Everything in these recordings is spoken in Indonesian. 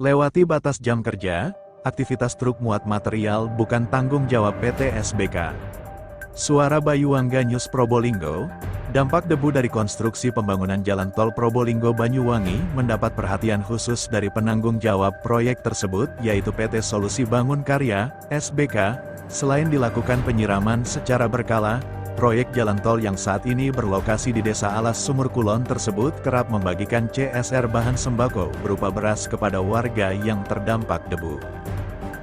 Lewati batas jam kerja, aktivitas truk muat material bukan tanggung jawab PT SBK. Suara Bayuwangga News Probolinggo, dampak debu dari konstruksi pembangunan jalan tol Probolinggo-Banyuwangi mendapat perhatian khusus dari penanggung jawab proyek tersebut yaitu PT Solusi Bangun Karya, SBK. Selain dilakukan penyiraman secara berkala, proyek jalan tol yang saat ini berlokasi di Desa Alas Sumur Kulon tersebut kerap membagikan CSR bahan sembako berupa beras kepada warga yang terdampak debu.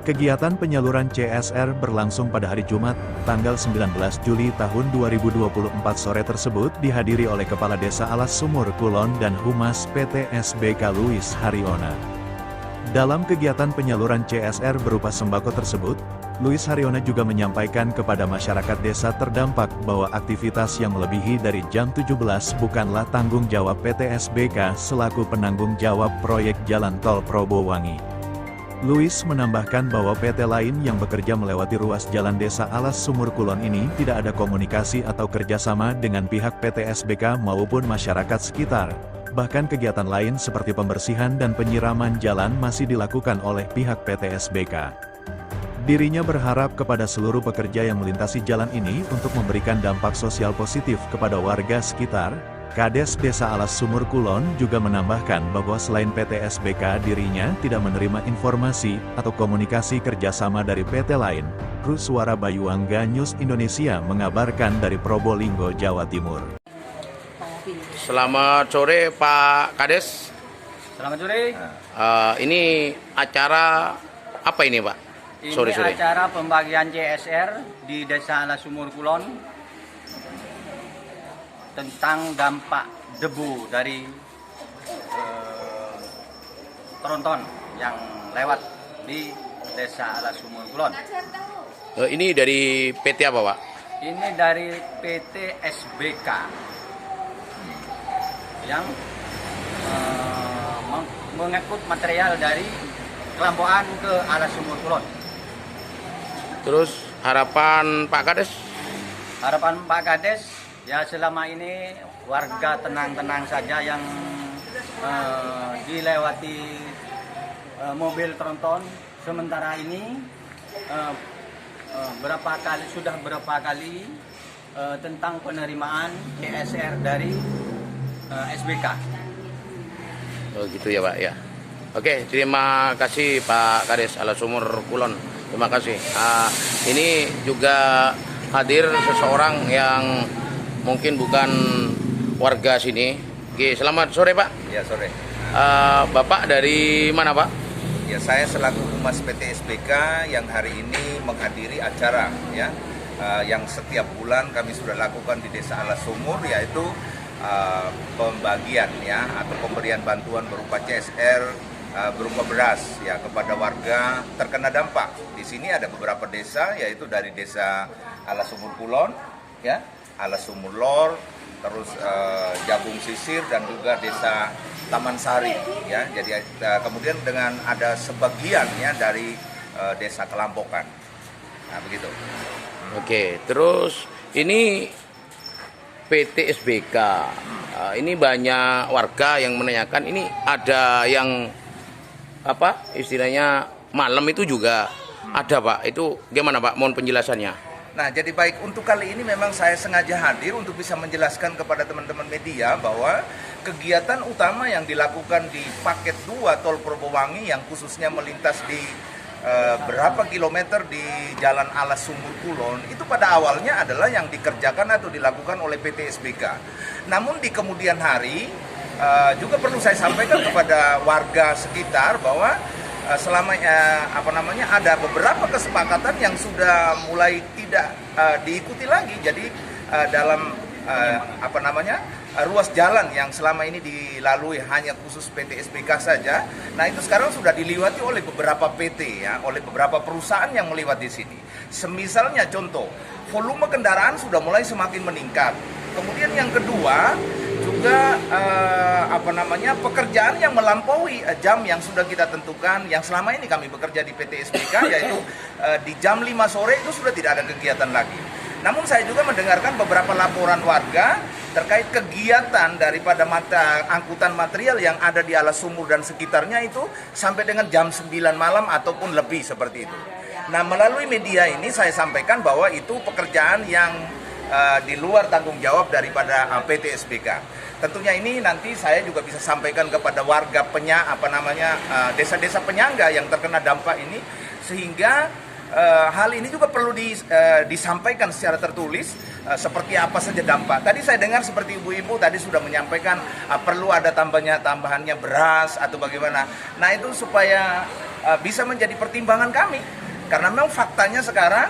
Kegiatan penyaluran CSR berlangsung pada hari Jumat, tanggal 19 Juli tahun 2024 sore tersebut dihadiri oleh Kepala Desa Alas Sumur Kulon dan Humas PT SBK Luis Haryono. Dalam kegiatan penyaluran CSR berupa sembako tersebut, Luis Haryono juga menyampaikan kepada masyarakat desa terdampak bahwa aktivitas yang melebihi dari jam 17 bukanlah tanggung jawab PT SBK selaku penanggung jawab proyek jalan tol Probowangi. Luis menambahkan bahwa PT lain yang bekerja melewati ruas jalan Desa Alas Sumur Kulon ini tidak ada komunikasi atau kerjasama dengan pihak PT SBK maupun masyarakat sekitar. Bahkan kegiatan lain seperti pembersihan dan penyiraman jalan masih dilakukan oleh pihak PT SBK. Dirinya berharap kepada seluruh pekerja yang melintasi jalan ini untuk memberikan dampak sosial positif kepada warga sekitar. Kades Desa Alas Sumur Kulon juga menambahkan bahwa selain PT SBK dirinya tidak menerima informasi atau komunikasi kerjasama dari PT lain. Kru Suara Bayuwangga News Indonesia mengabarkan dari Probolinggo, Jawa Timur. Selamat sore Pak Kades. Selamat sore. Ini acara apa ini Pak? Ini Sore-sore. acara pembagian CSR di Desa Alas Sumur Kulon tentang dampak debu dari tronton yang lewat di Desa Alas Sumur Kulon. Ini dari PT apa Pak? Ini dari PT SBK yang mengangkut material dari Kelamboan ke Alas Sumur Kulon. Terus harapan Pak Kades? Harapan Pak Kades, ya selama ini warga tenang-tenang saja yang dilewati mobil tronton. Sementara ini sudah berapa kali tentang penerimaan CSR dari SBK. Oh gitu ya Pak ya. Oke, terima kasih Pak Kades Alas Sumur Kulon. Terima kasih. Ini juga hadir seseorang yang mungkin bukan warga sini. Oke, selamat sore Pak. Ya sore. Bapak dari mana Pak? Ya saya selaku Humas PT SBK yang hari ini menghadiri acara ya yang setiap bulan kami sudah lakukan di Desa Alas Sumur, yaitu pembagian ya atau pemberian bantuan berupa CSR berupa beras ya kepada warga terkena dampak. Di sini ada beberapa desa, yaitu dari Desa Alas Sumur Kulon ya, Alas Sumur Lor, terus Jabung Sisir dan juga Desa Taman Sari ya. Jadi kemudian dengan ada sebagian ya dari Desa Kelampokan. Nah, begitu. Oke, terus ini PT SBK. Ini banyak warga yang menanyakan, ini ada yang apa istilahnya malam itu juga ada Pak. Itu gimana Pak? Mohon penjelasannya. Nah, jadi baik, untuk kali ini memang saya sengaja hadir untuk bisa menjelaskan kepada teman-teman media bahwa kegiatan utama yang dilakukan di paket 2 Tol Probowangi yang khususnya melintas di berapa kilometer di Jalan Alas Sumur Kulon itu pada awalnya adalah yang dikerjakan atau dilakukan oleh PT SBK. Namun di kemudian hari juga perlu saya sampaikan kepada warga sekitar bahwa selama ada beberapa kesepakatan yang sudah mulai tidak diikuti lagi. Jadi dalam ruas jalan yang selama ini dilalui hanya khusus PT SBK saja. Nah, itu sekarang sudah diliwati oleh beberapa PT ya, oleh beberapa perusahaan yang melewati di sini. Semisalnya contoh, volume kendaraan sudah mulai semakin meningkat. Kemudian yang kedua juga pekerjaan yang melampaui jam yang sudah kita tentukan, yang selama ini kami bekerja di PT SBK, yaitu di jam 5 sore itu sudah tidak ada kegiatan lagi. Namun saya juga mendengarkan beberapa laporan warga terkait kegiatan daripada angkutan material yang ada di Alas Sumur dan sekitarnya itu sampai dengan jam 9 malam ataupun lebih seperti itu. Nah, melalui media ini saya sampaikan bahwa itu pekerjaan yang di luar tanggung jawab daripada PT SBK. Tentunya ini nanti saya juga bisa sampaikan kepada warga desa-desa penyangga yang terkena dampak ini, sehingga hal ini juga perlu disampaikan secara tertulis seperti apa saja dampak. Tadi saya dengar seperti ibu-ibu tadi sudah menyampaikan perlu ada tambahannya beras atau bagaimana. Nah, itu supaya bisa menjadi pertimbangan kami, karena memang faktanya sekarang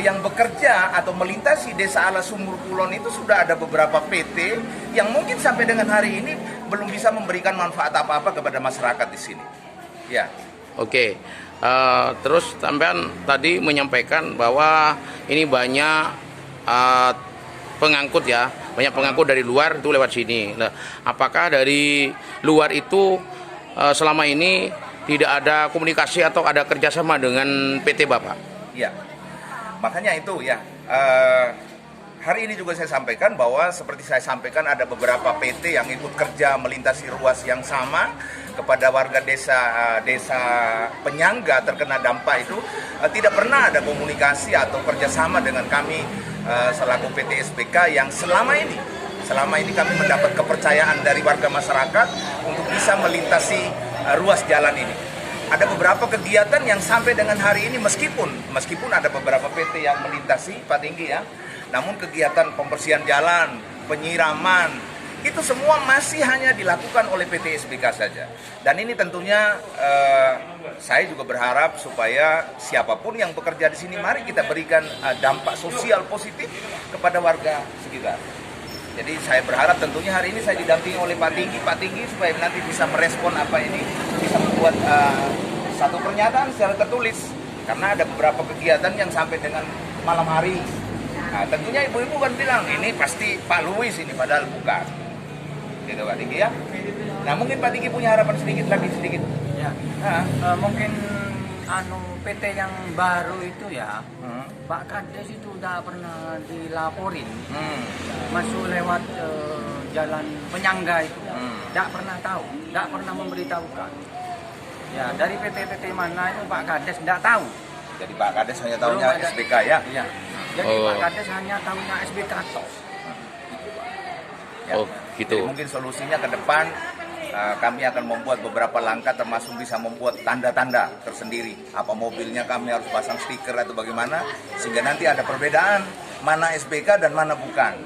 yang bekerja atau melintasi desa Alas Sumur Kulon itu sudah ada beberapa PT yang mungkin sampai dengan hari ini belum bisa memberikan manfaat apa-apa kepada masyarakat di sini. Ya. Oke. Terus sampean tadi menyampaikan bahwa ini banyak pengangkut ya, banyak pengangkut dari luar itu lewat sini. Nah, apakah dari luar itu selama ini tidak ada komunikasi atau ada kerjasama dengan PT Bapak? Ya. Makanya itu ya, hari ini juga saya sampaikan bahwa seperti saya sampaikan ada beberapa PT yang ikut kerja melintasi ruas yang sama kepada warga desa penyangga terkena dampak itu, tidak pernah ada komunikasi atau kerjasama dengan kami selaku PT SBK yang selama ini kami mendapat kepercayaan dari warga masyarakat untuk bisa melintasi ruas jalan ini. Ada beberapa kegiatan yang sampai dengan hari ini meskipun ada beberapa PT yang melintasi Pak Tinggi ya, namun kegiatan pembersihan jalan, penyiraman, itu semua masih hanya dilakukan oleh PT SBK saja. Dan ini tentunya saya juga berharap supaya siapapun yang bekerja di sini, mari kita berikan dampak sosial positif kepada warga sekitar. Jadi saya berharap tentunya hari ini saya didampingi oleh Pak Tinggi supaya nanti bisa merespon apa ini, bisa membuat satu pernyataan secara tertulis. Karena ada beberapa kegiatan yang sampai dengan malam hari. Nah, tentunya ibu-ibu kan bilang, ini pasti Pak Luis ini, padahal bukan. Gitu Pak Tinggi ya. Nah, mungkin Pak Tinggi punya harapan sedikit. Ya. Mungkin PT yang baru itu ya, Pak Kades itu udah pernah dilaporin, masuk lewat jalan penyangga itu, tidak pernah tahu, tidak pernah memberitahukan. Ya, dari PT-PT mana itu Pak Kades tidak tahu. Jadi Pak Kades hanya tahunya SBK ya? Iya. Jadi Pak Kades hanya tahunya SBK toh. Ya. Gitu. Jadi mungkin solusinya ke depan kami akan membuat beberapa langkah, termasuk bisa membuat tanda-tanda tersendiri. Apa mobilnya kami harus pasang stiker atau bagaimana, sehingga nanti ada perbedaan mana SBK dan mana bukan.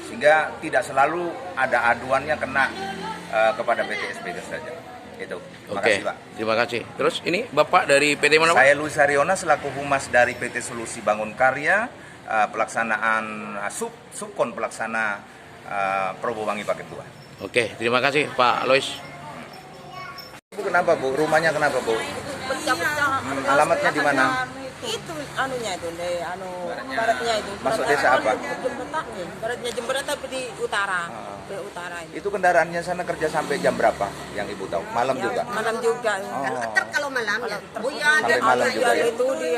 Sehingga tidak selalu ada aduannya kena kepada PT SBK saja. Itu. Terima kasih, Pak. Terima kasih. Terus ini Bapak dari PT mana, Pak? Saya Luis Haryono selaku Humas dari PT Solusi Bangun Karya, pelaksanaan subkon pelaksana Probowangi Paket 2. Oke, terima kasih Pak Lois. Bu, kenapa Bu? Rumahnya kenapa Bu? Pecah-pecah. Alamatnya di mana? Itu anunya itu, baratnya itu. Masuk desa apa? Jembetannya. Baratnya jembatan tapi di utara. Di utara ini. Itu kendaraannya sana kerja sampai jam berapa yang Ibu tahu? Malam juga? Malam juga. Kalau malam ya. Sampai malam juga ya? Itu di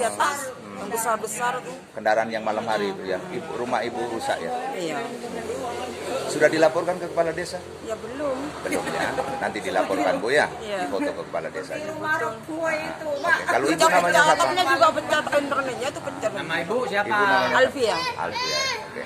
atas yang besar-besar tuh. Kendaraan yang malam hari itu ya? Rumah Ibu rusak ya? Iya. Sudah dilaporkan ke kepala desa? Ya belum. Belum ya? Nanti dilaporkan Bu ya? Iya. Difoto ke kepala desa. Betul. Oke. Kalau Ibu namanya siapa? Atapnya juga pecah, internetnya itu pecah. Nama Ibu siapa? Ibu namanya Alfia. Alfia. Oke.